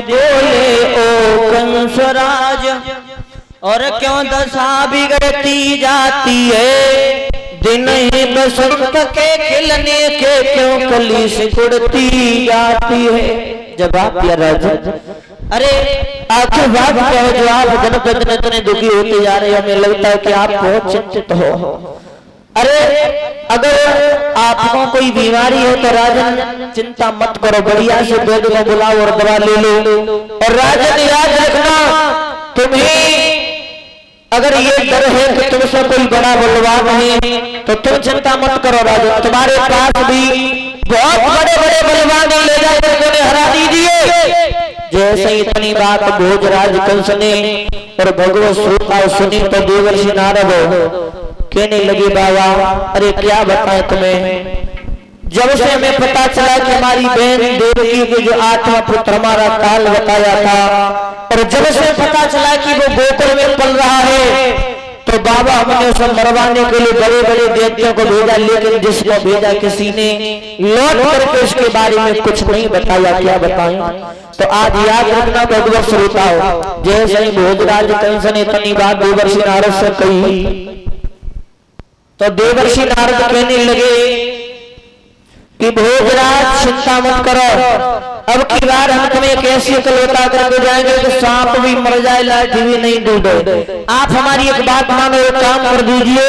बोले ओ कंसराज, और क्यों दशा बिगड़ती जाती है, दिन ही बसंत के खिलने के क्यों कली सिकुड़ती जाती है। जवाब दिया राजा, अरे आखिर बात क्या है जो आप दिन पे दिन इतने दुखी होते जा रहे हैं, हमें लगता है कि आप बहुत चिंतित हो। अरे अगर आपको कोई बीमारी है तो राजन चिंता मत करो, बढ़िया से वैद्य को बुलाओ और दवा ले लो। और राजन याद रखना, तुम्हें अगर ये डर है कि तुमसे कोई बड़ा बलवान है तो तुम चिंता मत करो राजन, तुम्हारे पास भी बहुत बड़े बड़े बलवान ले जाकर उन्हें हरा दीजिए। जैसे इतनी बात भोजराज कंस ने और भगवत श्रोता सुनी तो देवर्षि नारद कहने लगे, बाबा अरे क्या बताएं तुम्हें, जब से हमें पता चला कि हमारी बहन देवकी के जो 8वां पुत्र हमारा काल बताया था, और जब से पता चला कि वो गोकुल में पल रहा है, तो बाबा हमने उसे मरवाने के लिए बड़े बड़े देवताओं को भेजा, लेकिन जिसको भेजा किसी ने लौट करके उसके बारे में कुछ नहीं बताया। क्या बताएं? तो आज याद रखना भगवत श्रोताओ, जैसे ही भोजराज कंस ने इतनी बात देवर्षि नारद से कही तो देवर्षि नारद कहने लगे कि भोजराज चिंता मत करो, अब की बार हम तुम्हें एक ऐसी अकल बता करके जाएंगे कि सांप भी मर जाए लाठी भी नहीं डूबे। आप हमारी एक बात मानो, एक काम कर दीजिए,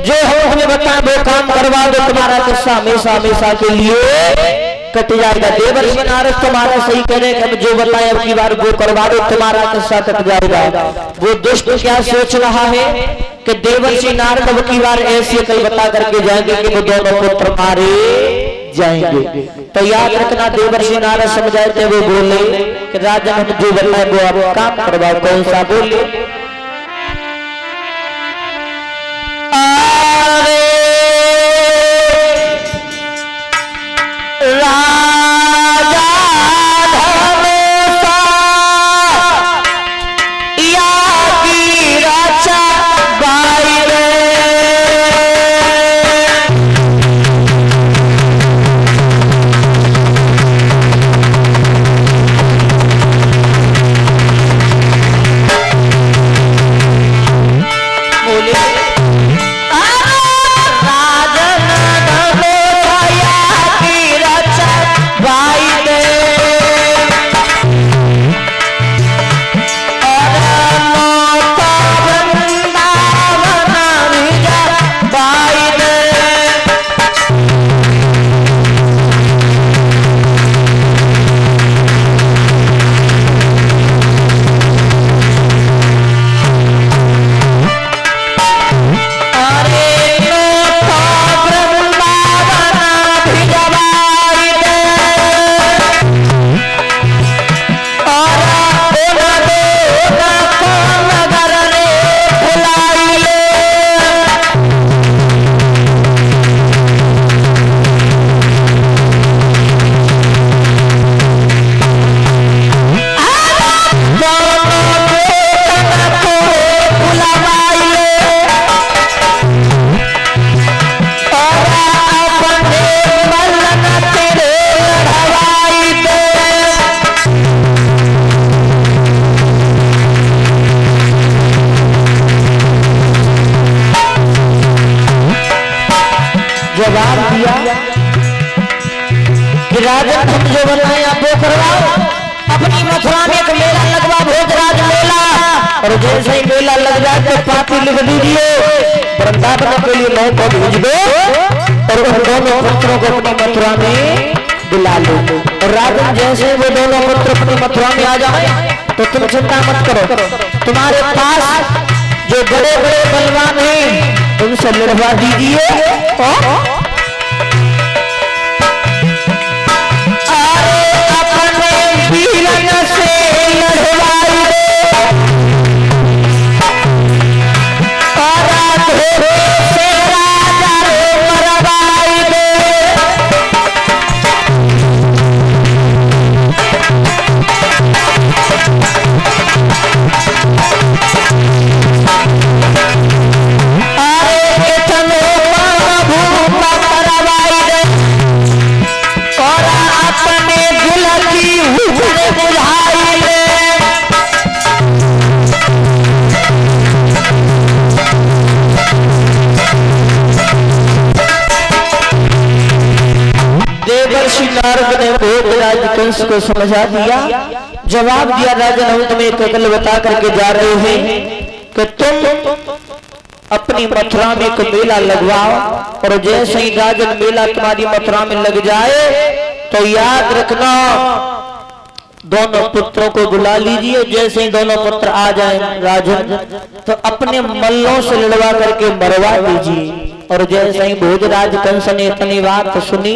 जो हम हमें बताएं वो काम करवा दो, तुम्हारा किस्सा हमेशा हमेशा के लिए कट जाएगा। देवर्षि नारद तुम्हारा सही कह रहे कि जो बताएं अब की बार वो करवा दो, तुम्हारा किस्सा कट जाएगा। वो दुष्ट क्या सोच रहा है कि देवर्षि नारद अब की बार ऐसी अकल बता करके जाएंगे कि वो दोनों पुत्र मारे जाएंगे। तो याद रखना देवर्षि नारद समझाए थे, वो बोले कि राजा हम जो बताए वो आप काम करवाओ। कौन सा? बोले जवाब दिया कि राजन तुम जो बताएं आप वो करवाओ। अपनी मथुरा में एक मेला लगवा, भोजराज मेला, और जैसे ही मेला लग जाए तो पाती लिख दीजिए, वृंदावन के लिए मैं को भेज दो और उन दोनों पुत्रों को अपनी मथुरा में बुला लो। और राजन जैसे वो दोनों पुत्र अपनी मथुरा में आ जाए तो तुम चिंता मत करो, तुम्हारे पास जो बड़े बड़े बलवान हैं उनसे लड़वा दीजिए। अरे देवर्षि नारद ने भोजराज कंस को समझा दिया, जवाब दिया राजन हम तुम्हें एक अकल बता करके जा रहे हैं कि तुम अपनी मथुरा में एक मेला लगवाओ, और जैसे ही राजन मेला तुम्हारी मथुरा में लग जाए तो याद रखना दोनों पुत्रों को बुला लीजिए। जैसे ही दोनों पुत्र आ जाए राजन तो अपने मल्लों से लड़वा करके मरवा दीजिए। और जैसे ही भोजराज कंस ने इतनी बात सुनी,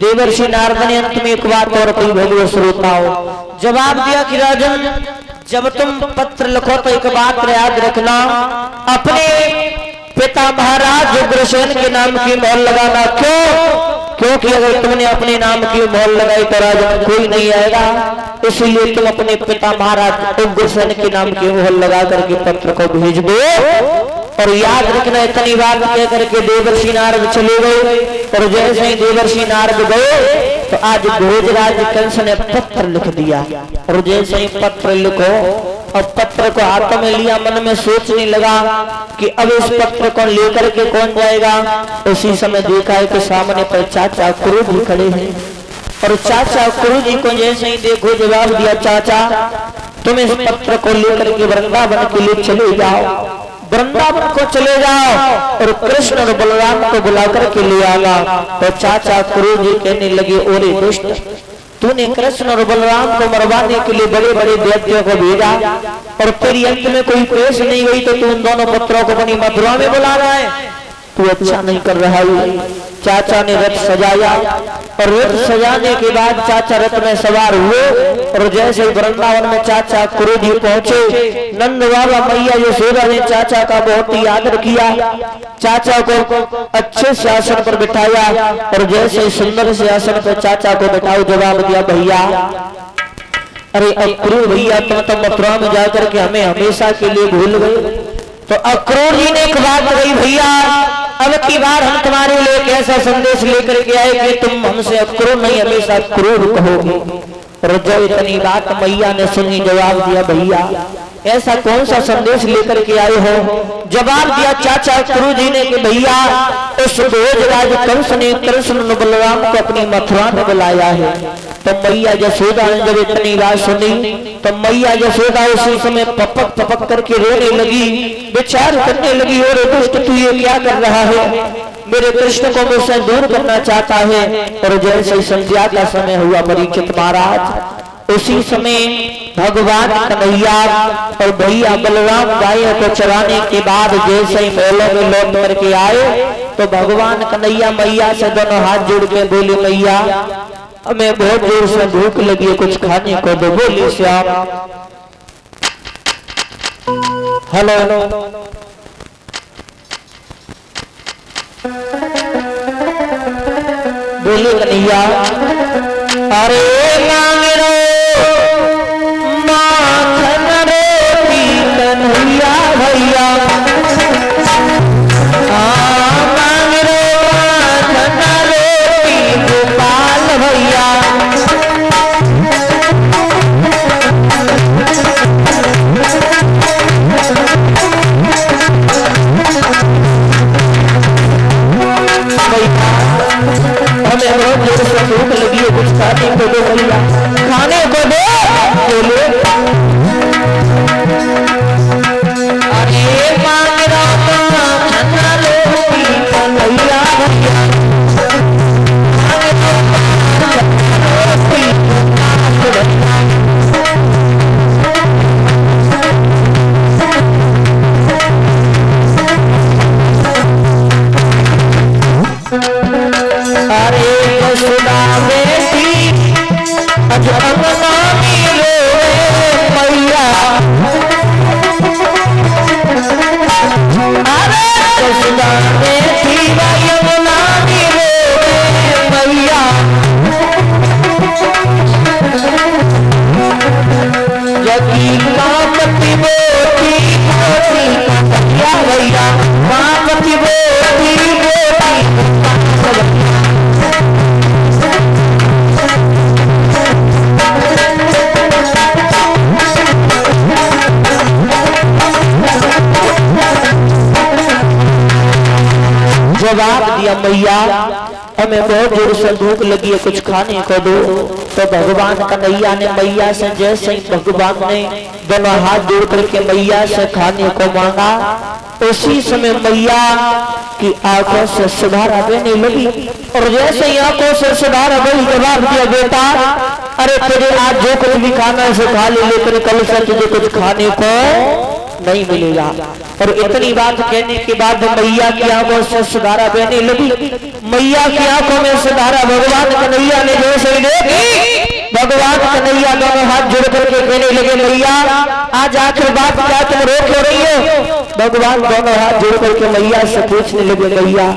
देवर्षि नारद ने अंत में एक बात और कही, भगवत श्रोताओं, जवाब दिया कि राजन जब तुम पत्र लिखो तो एक बात याद रखना, अपने पिता महाराज उग्रसेन के नाम की मोहर लगाना। क्यों? क्योंकि अगर तुमने अपने नाम की मोहर लगाई तो राजन कोई नहीं आएगा, इसलिए तुम अपने पिता महाराज उग्रसेन के नाम की मोहर लगा करके पत्र को भेज दो। और याद रखना इतनी बात कह करके देवर्षि नारद चले गए। और जैसे ही देवर्षि नारद गए तो आज भोजराज कंस ने पत्र लिख दिया। और जैसे ही पत्र लिखो और पत्र को हाथों में लिया, मन में सोचने लगा कि अब इस पत्र को लेकर के कौन जाएगा। उसी समय देखा है कि सामने पर चाचा क्रोध खड़े हैं। और चाचा क्रोध को जैसे ही देखो जवाब दिया, चाचा तुम इस पत्र को लेकर के वृंदावन के लिए चले जाओ, वृंदावन को चले जाओ और कृष्ण और बलराम को बुलाकर के ले आना। तो चाचा क्रोध कहने लगे, ओरे दुष्ट, तूने कृष्ण और बलराम को मरवाने के लिए बड़े बड़े दैत्यों को भेजा और तेरी अंत में कोई पेश नहीं हुई तो तू उन दोनों पुत्रों को अपनी मथुरा में बुला रहा है, तू अच्छा नहीं कर रहा है। चाचा ने रथ सजाया और रथ सजाने के बाद चाचा रथ में सवार हुए। और जैसे वृंदावन में चाचा क्रोधी पहुंचे, नंद बाबा मैया यशोदा ने चाचा का बहुत ही आदर किया, चाचा को अच्छे से आसन पर बिठाया। और जैसे सुंदर से आसन पर चाचा को बिठाओ, जवाब दिया, भैया अरे अक्रूर भैया तुम तो मथुरा में जाकर के हमें हमेशा के लिए भूल गए। तो अक्रूर जी ने एक बात कही, भैया अब की बार हम तुम्हारे लिए एक ऐसा संदेश लेकर के आए कि तुम हमसे अक्रूर नहीं हमेशा क्रूर कहोगे। और जो इतनी बात मैया ने सुनी, जवाब दिया, भैया ऐसा कौन सा संदेश लेकर के आए हो। जवाब दिया चाचा क्रूर जी ने कि भैया उस भोजराज कंस ने कृष्ण और बलराम को अपनी मथुरा में बुलाया है। तो मैया यशोदा ने जब इतनी बात सुनी तो मैया यशोदा उसी समय पपक पपक करके रोने लगी, विचार करने लगी, और दुष्ट तू ये क्या कर रहा है, मेरे कृष्ण को मुझसे दूर करना चाहता है। और जैसे संध्या का समय हुआ परीक्षित महाराज, उसी समय भगवान कन्हैया और भैया बलराम गायों को चराने के बाद जैसे ही मेलों में लौट करके आए तो भगवान कन्हैया मैया से दोनों हाथ जोड़ के बोले, मैया हमें बहुत जोर से भूख लगी है, कुछ खाने को दो। बोली श्याम, हेलो बोली कन्हैया, अरे मांगरो माखन रोटी कन्हैया भैया, मांगरो माखन रोटी गोपाल भैया। हमें बहुत जोर से भूख लगी है, कुछ खाने को दो भैया, खाने को दो। बोले अरे मांगरो माखन रोटी कन्हैया भैया, अरे यशोदा बेटी दिया मैया हमें बहुत जोर से भूख लगी है, कुछ खाने को दो। तो भगवान कन्हैया ने मैया से जैसे ही भगवान ने दोनों हाथ जोड़ करके मैया से खाने को मांगा, उसी समय मैया की आंखों से सुधारा बहने लगी। और जैसे ही आंखों से सुधारा बही जवाब दिया, बेटा अरे तेरे आज जो कुछ भी खाना है खा ले, लेकिन कल से तुझे कुछ खाने को नहीं मिलेगा। और इतनी बात कहने के बाद मैया की आंखों से सुधारा बहने लगी। मैया की आंखों में सुधारा भगवान कन्हैया ने जैसे ही देखी, भगवान कन्हैया दोनों हाथ जोड़ करके कहने लगे, मैया आज आखिर बात क्या तुम रोक हो रही हो? भगवान दोनों हाथ जोड़ करके मैया से पूछने लगे, मैया